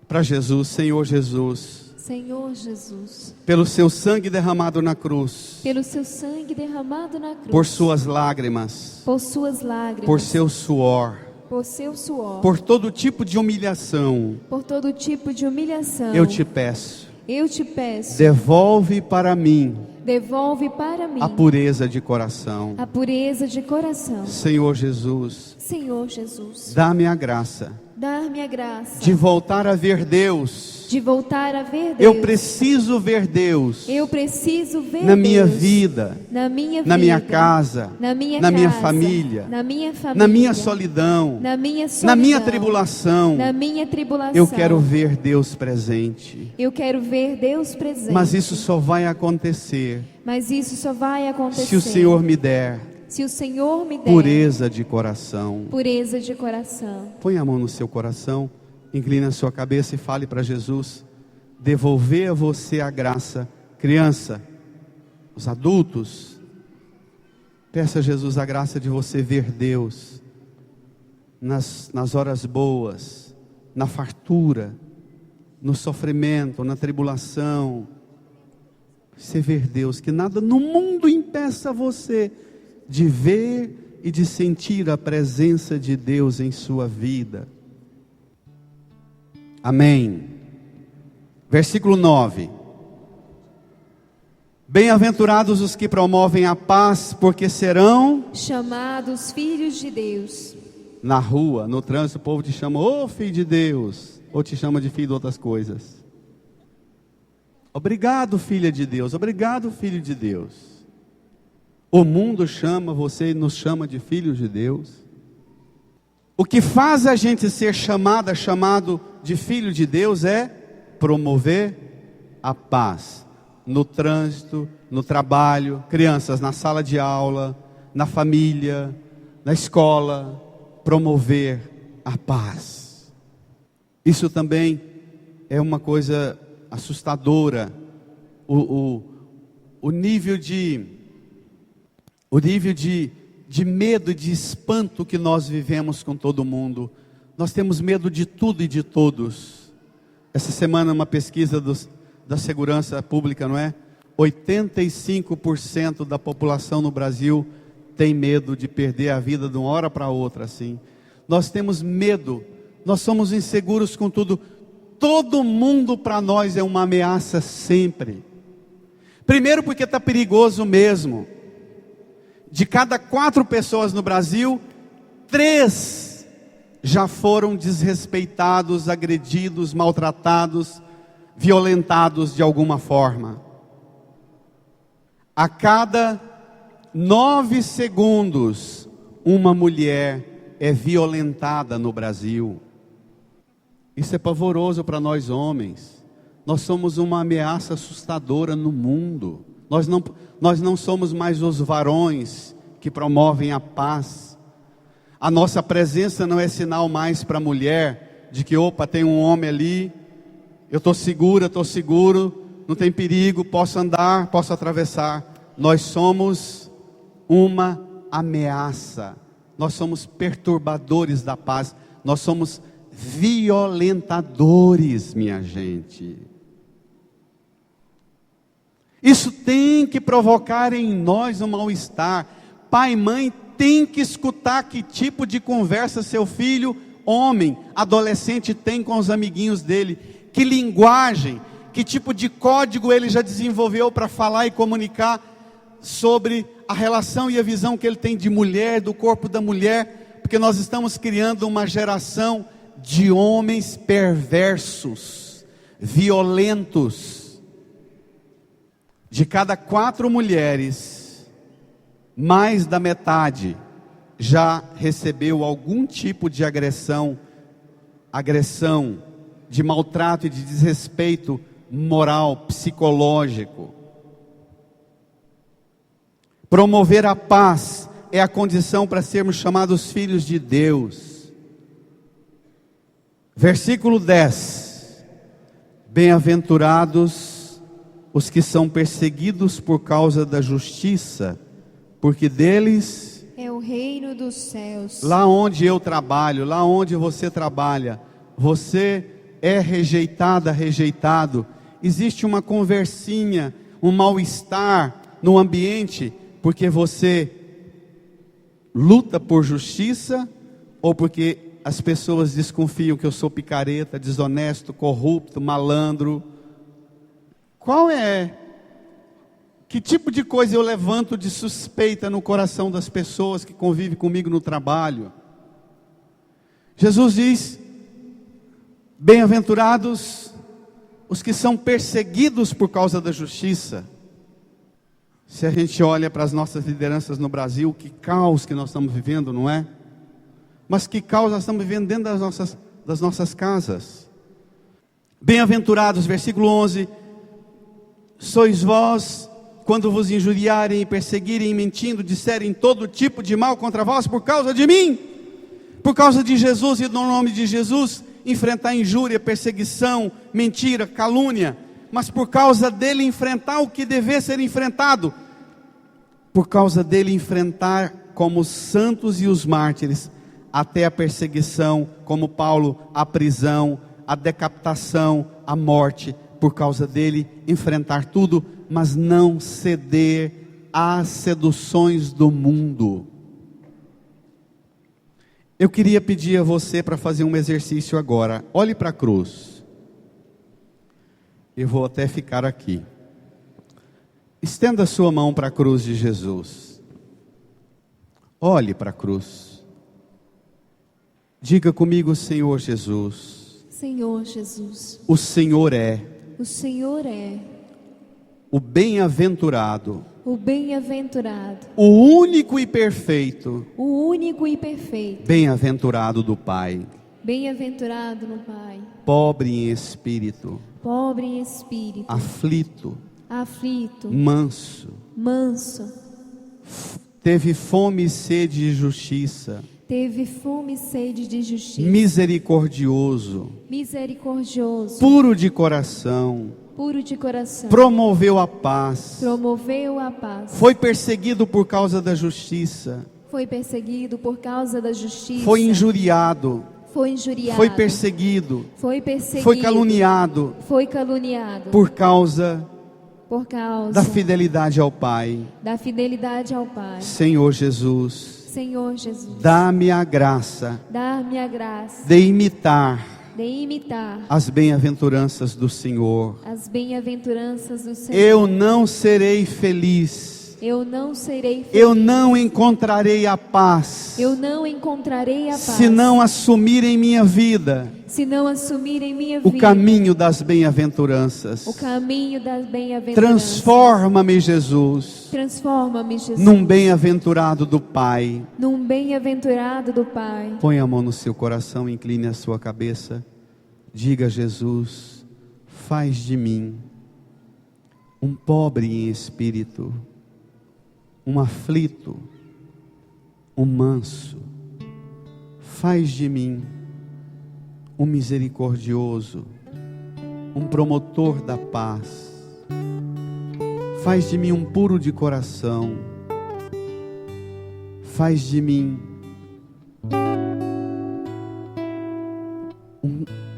para Jesus: Senhor Jesus.
Senhor Jesus,
Pelo seu sangue derramado na cruz,
pelo seu sangue derramado na cruz,
por suas lágrimas,
por suas lágrimas,
por seu suor,
por seu suor,
por todo tipo de humilhação,
por todo tipo de humilhação,
eu te peço, devolve para mim
a
pureza de coração.
Senhor Jesus,
dá-me a graça
dar-me a graça
de voltar a ver Deus.
Eu
preciso ver Deus.
Na
minha vida,
na
minha casa, na minha família, na minha solidão, na minha tribulação. Eu quero ver Deus presente. Mas isso só vai acontecer se o Senhor me der pureza de coração. Põe a mão no seu coração, incline a sua cabeça e fale para Jesus: devolver a você a graça. Criança, os adultos, peça a Jesus a graça de você ver Deus nas horas boas, na fartura, no sofrimento, na tribulação. Você ver Deus, que nada no mundo impeça você de ver e de sentir a presença de Deus em sua vida. Amém. Versículo 9. Bem-aventurados os que promovem a paz, porque serão
chamados filhos de Deus.
Na rua, no trânsito, o povo te chama: ô filho de Deus, ou te chama de filho de outras coisas. Obrigado, filha de Deus. Obrigado, filho de Deus. O mundo chama você e nos chama de filhos de Deus. O que faz a gente ser chamado de filho de Deus é promover a paz no trânsito, no trabalho, crianças na sala de aula, na família, na escola. Promover a paz. Isso também é uma coisa assustadora. O nível de medo e de espanto que nós vivemos com todo mundo. Nós temos medo de tudo e de todos. Essa semana uma pesquisa da segurança pública, não é? 85% da população no Brasil tem medo de perder a vida de uma hora para outra assim. Nós temos medo, nós somos inseguros com tudo. Todo mundo para nós é uma ameaça sempre. Primeiro porque está perigoso mesmo. De cada 4 pessoas no Brasil, 3 já foram desrespeitados, agredidos, maltratados, violentados de alguma forma. A cada 9 segundos, uma mulher é violentada no Brasil. Isso é pavoroso para nós homens. Nós somos uma ameaça assustadora no mundo. Nós não somos mais os varões que promovem a paz. A nossa presença não é sinal mais para a mulher de que, opa, tem um homem ali, eu estou segura, estou seguro, não tem perigo, posso andar, posso atravessar. Nós somos uma ameaça, nós somos perturbadores da paz, nós somos violentadores, minha gente. Isso tem que provocar em nós um mal-estar. Pai e mãe tem que escutar que tipo de conversa seu filho, homem, adolescente, tem com os amiguinhos dele. Que linguagem, que tipo de código ele já desenvolveu para falar e comunicar sobre a relação e a visão que ele tem de mulher, do corpo da mulher. Porque nós estamos criando uma geração de homens perversos, violentos. De cada 4 mulheres, mais da metade já recebeu algum tipo de agressão, de maltrato e de desrespeito moral, psicológico. Promover a paz é a condição para sermos chamados filhos de Deus. Versículo 10: Bem-aventurados os que são perseguidos por causa da justiça, porque deles
é o reino dos céus.
Lá onde eu trabalho, lá onde você trabalha, você é rejeitada, rejeitado. Existe uma conversinha, um mal-estar no ambiente, porque você luta por justiça, ou porque as pessoas desconfiam que eu sou picareta, desonesto, corrupto, malandro. Qual é? Que tipo de coisa eu levanto de suspeita no coração das pessoas que convivem comigo no trabalho? Jesus diz: bem-aventurados os que são perseguidos por causa da justiça. Se a gente olha para as nossas lideranças no Brasil, que caos que nós estamos vivendo, não é? Mas que caos nós estamos vivendo dentro das nossas casas. Bem-aventurados, versículo 11: sois vós, quando vos injuriarem e perseguirem, mentindo, disserem todo tipo de mal contra vós por causa de mim, por causa de Jesus e no nome de Jesus, enfrentar injúria, perseguição, mentira, calúnia, mas por causa dele enfrentar o que dever ser enfrentado, por causa dele enfrentar como os santos e os mártires, até a perseguição, como Paulo, a prisão, a decapitação, a morte. Por causa dele enfrentar tudo, mas não ceder às seduções do mundo. Eu queria pedir a você para fazer um exercício agora. Olhe para a cruz. Eu vou até ficar aqui. Estenda a sua mão para a cruz de Jesus. Olhe para a cruz. Diga comigo: Senhor Jesus.
Senhor Jesus.
O Senhor é.
O Senhor é
o bem-aventurado.
O bem-aventurado.
O único e perfeito.
O único e perfeito.
Bem-aventurado do Pai.
Bem-aventurado no Pai.
Pobre em espírito.
Pobre em espírito.
Aflito.
Aflito.
Manso.
Manso.
Teve fome e sede de justiça.
Teve fome e sede de justiça.
Misericordioso.
Misericordioso.
Puro de coração.
Puro de coração.
Promoveu a paz.
Promoveu a paz.
Foi perseguido por causa da justiça.
Foi perseguido por causa da justiça.
Foi injuriado.
Foi injuriado.
Foi perseguido.
Foi perseguido.
Foi caluniado.
Foi caluniado.
Por causa
da
fidelidade ao Pai.
Da fidelidade ao Pai.
Senhor Jesus.
Senhor Jesus.
Dá-me a graça.
Dá-me a graça.
De imitar. as bem-aventuranças do Senhor.
as bem-aventuranças do Senhor.
Eu não serei feliz.
Eu não serei feliz.
Eu não encontrarei a paz.
Eu não encontrarei a paz.
Se não assumir em minha vida
se não assumir em minha
o
vida
caminho das bem-aventuranças.
o caminho das bem-aventuranças.
Transforma-me, Jesus,
Transforma-me, Jesus,
num bem-aventurado do Pai.
num bem-aventurado do Pai.
Põe a mão no seu coração, incline a sua cabeça. Diga a Jesus: faz de mim um pobre em espírito, um aflito, um manso. Faz de mim um misericordioso, um promotor da paz. Faz de mim um puro de coração. Faz de mim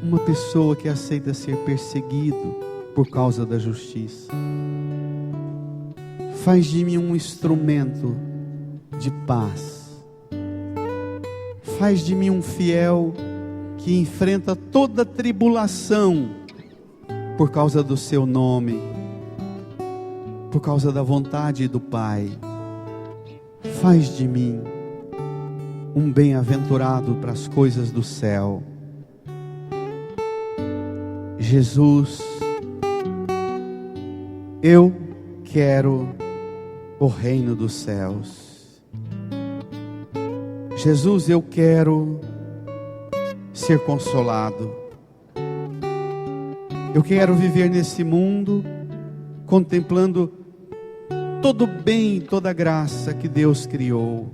uma pessoa que aceita ser perseguido por causa da justiça. Faz de mim um instrumento de paz. Faz de mim um fiel que enfrenta toda tribulação por causa do seu nome, por causa da vontade do Pai. Faz de mim um bem-aventurado para as coisas do céu. Jesus, eu quero o reino dos céus. Jesus, eu quero ser consolado. Eu quero viver nesse mundo contemplando todo o bem, toda a graça que Deus criou.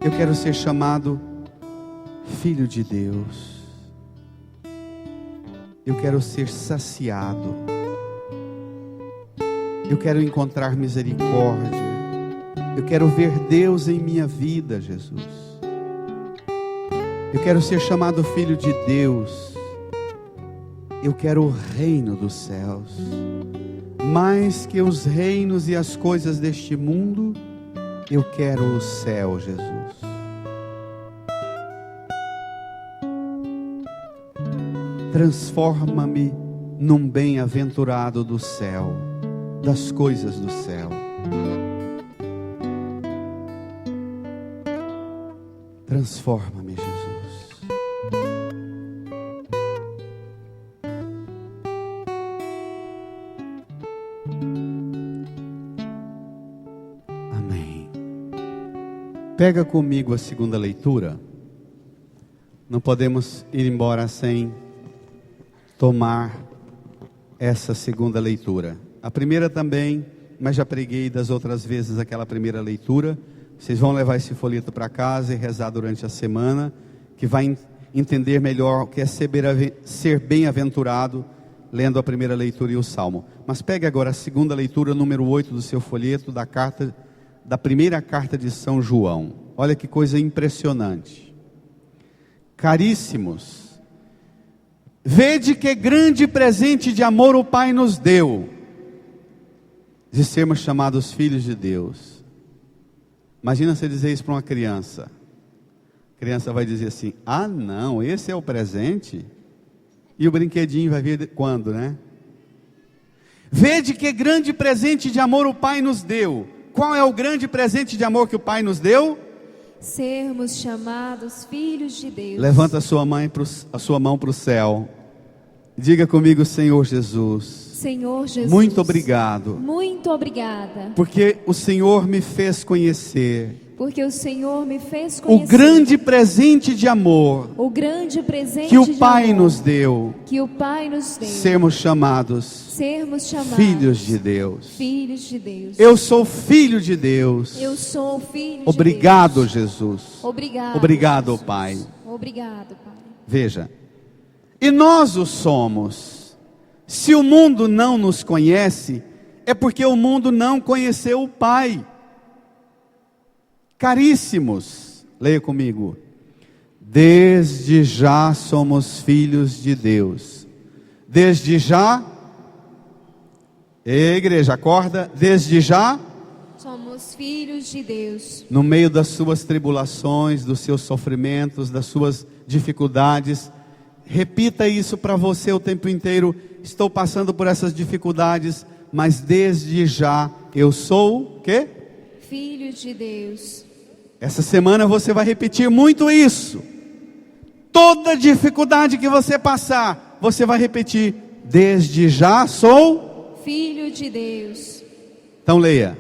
Eu quero ser chamado filho de Deus. Eu quero ser saciado. Eu quero encontrar misericórdia. Eu quero ver Deus em minha vida, Jesus. Eu quero ser chamado filho de Deus. Eu quero o reino dos céus. Mais que os reinos e as coisas deste mundo, eu quero o céu, Jesus. Transforma-me num bem-aventurado do céu, das coisas do céu. Transforma-me, Jesus. Amém. Pega comigo a segunda leitura. Não podemos ir embora sem tomar essa segunda leitura. A primeira também, mas já preguei das outras vezes aquela primeira leitura. Vocês vão levar esse folheto para casa e rezar durante a semana, que vai entender melhor o que é ser bem-aventurado, lendo a primeira leitura e o Salmo. Mas pegue agora a segunda leitura, número 8 do seu folheto, da primeira carta de São João. Olha que coisa impressionante. Caríssimos, vede que grande presente de amor o Pai nos deu, de sermos chamados filhos de Deus. Imagina você dizer isso para uma criança. A criança vai dizer assim: ah não, esse é o presente? E o brinquedinho vai vir quando, né? Vede que grande presente de amor o Pai nos deu. Qual é o grande presente de amor que o Pai nos deu?
Sermos chamados filhos de Deus.
Levanta a sua mão para o céu. Diga comigo: Senhor Jesus.
Senhor Jesus,
muito obrigado.
Muito obrigada.
Porque o Senhor me fez conhecer.
Porque o Senhor me fez conhecer
o grande presente de amor.
O grande presente
que o
de
Pai
amor,
nos deu.
Que o Pai nos deu.
Sermos chamados filhos de Deus.
Filhos de Deus.
Eu sou filho de Deus.
Eu sou filho de
Obrigado,
Deus.
Jesus.
Obrigado.
Obrigado,
Jesus.
Pai.
Obrigado, Pai.
Veja. E nós o somos. Se o mundo não nos conhece, é porque o mundo não conheceu o Pai. Caríssimos, leia comigo. Desde já somos filhos de Deus. Desde já, igreja, acorda. Desde já
somos filhos de Deus.
No meio das suas tribulações, dos seus sofrimentos, das suas dificuldades, repita isso para você o tempo inteiro. Estou passando por essas dificuldades, mas desde já eu sou o quê?
Filho de Deus.
Essa semana você vai repetir muito isso. Toda dificuldade que você passar, você vai repetir: desde já sou
filho de Deus.
Então leia: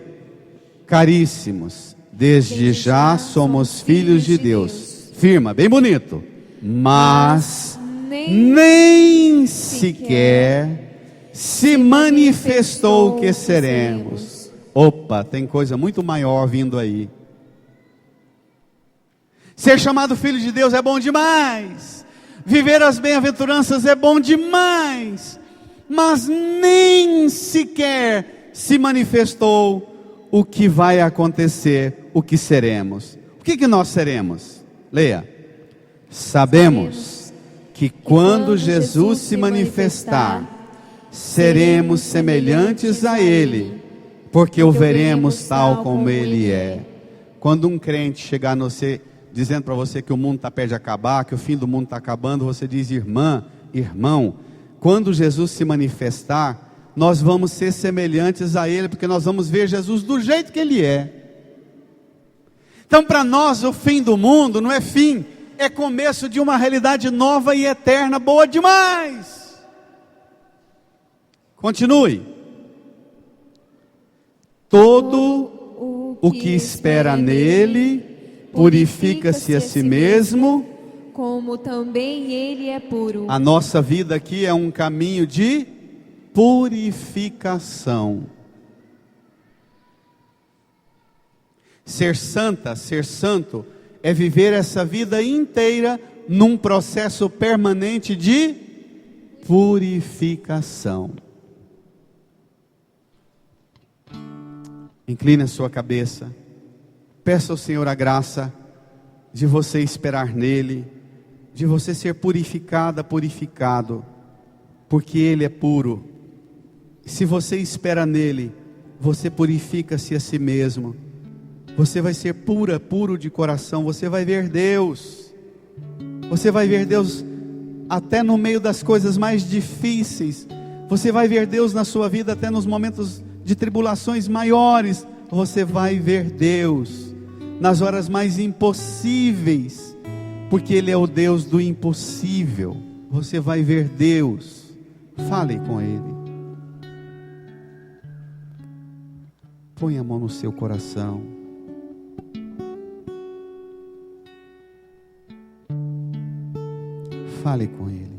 caríssimos, desde já somos filhos de Deus. Firma, bem bonito. Mas nem sequer se manifestou o que seremos. Opa, tem coisa muito maior vindo aí. Ser chamado filho de Deus é bom demais. Viver as bem-aventuranças é bom demais. Mas nem sequer se manifestou o que vai acontecer, o que seremos. O que nós seremos? Leia. Sabemos que quando Jesus se manifestar, seremos semelhantes a Ele, porque o veremos tal como Ele é. Quando um crente chegar no você, dizendo para você que o mundo está perto de acabar, que o fim do mundo está acabando, você diz: irmã, irmão, quando Jesus se manifestar, nós vamos ser semelhantes a Ele, porque nós vamos ver Jesus do jeito que Ele é. Então, para nós, o fim do mundo não é fim, é começo de uma realidade nova e eterna, boa demais. Continue. Todo o que espera nele purifica-se a si mesmo,
como também ele é puro.
A nossa vida aqui é um caminho de purificação. Ser santa, ser santo, é viver essa vida inteira num processo permanente de purificação. Incline a sua cabeça. Peça ao Senhor a graça de você esperar nele, de você ser purificada, purificado, porque Ele é puro. Se você espera nele, você purifica-se a si mesmo. Você vai ser pura, puro de coração. Você vai ver Deus. Você vai ver Deus até no meio das coisas mais difíceis. Você vai ver Deus na sua vida até nos momentos de tribulações maiores. Você vai ver Deus nas horas mais impossíveis, porque Ele é o Deus do impossível. Você vai ver Deus. Fale com Ele. Põe a mão no seu coração. Fale com Ele.